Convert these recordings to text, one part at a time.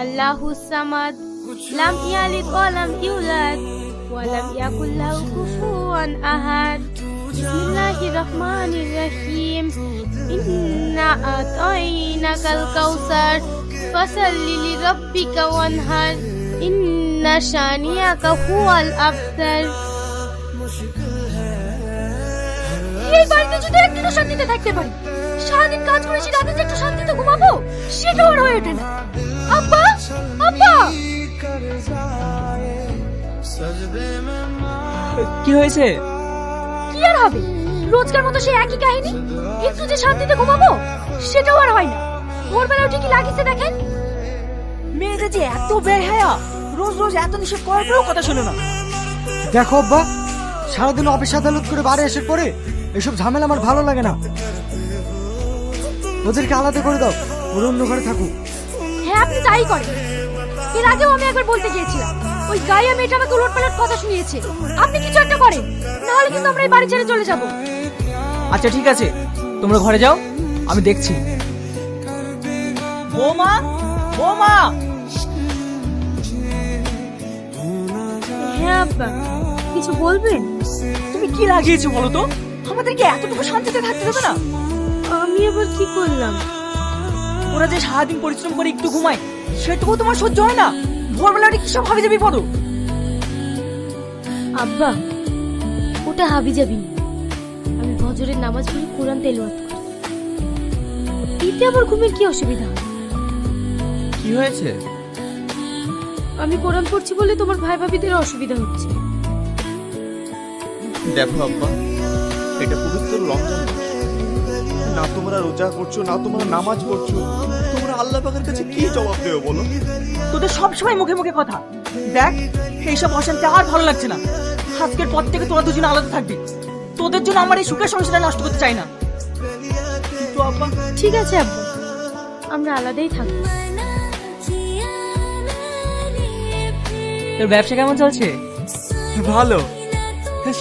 আল্লাহুস সামাদ লাম ইয়ালিদ ওয়া লাম ইউলাদ ওয়া লাম ইয়াকুল লাহু কুফুয়ান আহাদ। বিসমিল্লাহির রহমানির রহিম। ইন্না আতাইনাকাল কাউসার ফাসাল্লি লিরাব্বিকা ওয়ানহার ইন্না শানিয়াকা হুয়াল আবতার। এই বাড়িতে যদি একদিনও শান্তিতে থাকতে পারি, সারাদিন কাজ করেছি, রাতে যে একটু শান্তিতে ঘুমাবো সেটাও আর হয়ে ওঠে না। আব্বা, আব্বা! কি হয়েছে? কি আর হবে, রোজকার মতো সেই একই কাহিনী। একটু যে শান্তিতে ঘুমাবো সেটাও আর হয় না। ভোরবেলা উঠে কি লাগিয়েছে দেখেন। মেয়েটা যে এত বেহায়া, রোজ রোজ এত নিষেধ করার পরেও কথা শোনে না। দেখো আব্বা, সারাদিন অফিস আদালত করে বাড়ি আসার পরে এসব ঝামেলা আমার ভালো লাগে না। ওদেরকে আলাদা করে দাও, ওর অন্য ঘরে থাকুক। হ্যাঁ, আপনি তাই করেন। এর আগেও আমি একবার বলতে গিয়েছিলাম, ওই গায়ে মেয়েটা আমাকে উলটপালট কথা শুনিয়েছে। আপনি কিছু একটা করেন, না হলে কিন্তু আমরা এই বাড়ি ছেড়ে চলে যাব। আচ্ছা ঠিক আছে, তোমরা ঘরে যাও, আমি দেখছি। বৌমা, বৌমা! হ্যাঁ আব্বা, কিছু বলবেন? তুমি কি লাগিয়েছো বলো তো? আমাদেরকে এতটুকু শান্তিতে থাকতে দেবে না? আমি আবার কি করলাম? ওরা যে সারাদিন পরিশ্রম করে একটু ঘুমায়, সেটুকু তোমার সহ্য হয় না? ভোরবেলা উঠে কিসব ভাবে যাবি পড়ো? আব্বা, ওটা হাবি যাবি না। আমি ফজরের নামাজ পড়ে কোরআন তেলাওয়াত করি, এতে আবার ঘুমের কি অসুবিধা? কি হয়েছে? আমি কোরআন পড়ছি বলে তোমার ভাই ভাবিদের অসুবিধা হচ্ছে। দেখো আব্বা, এটা পবিত্র রমজান মাস। না তোমরা রোজা করছো, না তোমরা নামাজ পড়ছো, তোমরা আল্লাহ পাকের কাছে কি জবাব দেবে বলো? তোদের সবসময় মুখে মুখে কথা। দেখ, এইসব অশান্তি আর ভালো লাগছে না। আজকের পর থেকে তোরা দুজনে আলাদা থাকবি। তোদের জন্য আমার এই সুখের সংসারটা নষ্ট করতে চাই না। কিন্তু আব্বা, ঠিক আছে আব্বা, আমরা আলাদাই থাকবো। তোর ব্যবসা কেমন চলছে? ভালো।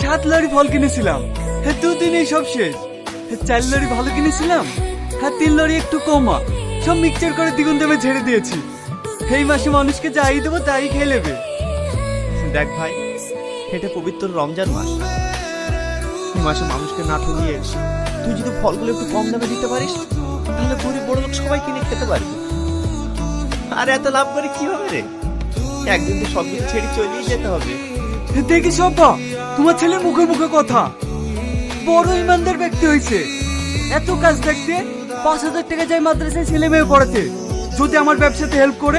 7 লরি ফল কিনেছিলাম, 2 দিনেই সব শেষ। 4 লরি ভালো কিনেছিলাম, 3 লরি একটু কমা, সব মিক্সচার করে দ্বিগুণ দামে ছেড়ে দিয়েছি। এই মাসে মানুষকে যাই দেবো তাই খেয়ে নেবে। দেখ ভাই, এটা পবিত্র রমজান মাস। এই মাসে মানুষকে না ঠকিয়ে তুই যদি ফলগুলো একটু কম দামে দিতে পারিস, তাহলে গরিব বড় লোক সবাই কিনে খেতে পারবে। আর এত লাভ করে কি হবে রে? একদিন তো সব কিছু ছেড়ে চলেই যেতে হবে। দেখিস আব্বা, তোমার ছেলে মুখে মুখে কথা, বড় ইমানদার ব্যক্তি হয়েছে। এত কাজ দেখতে 5,000 টাকা যায় মাদ্রাসায় ছেলে মেয়ে পড়াতে। যদি আমার ব্যবসাতে হেল্প করে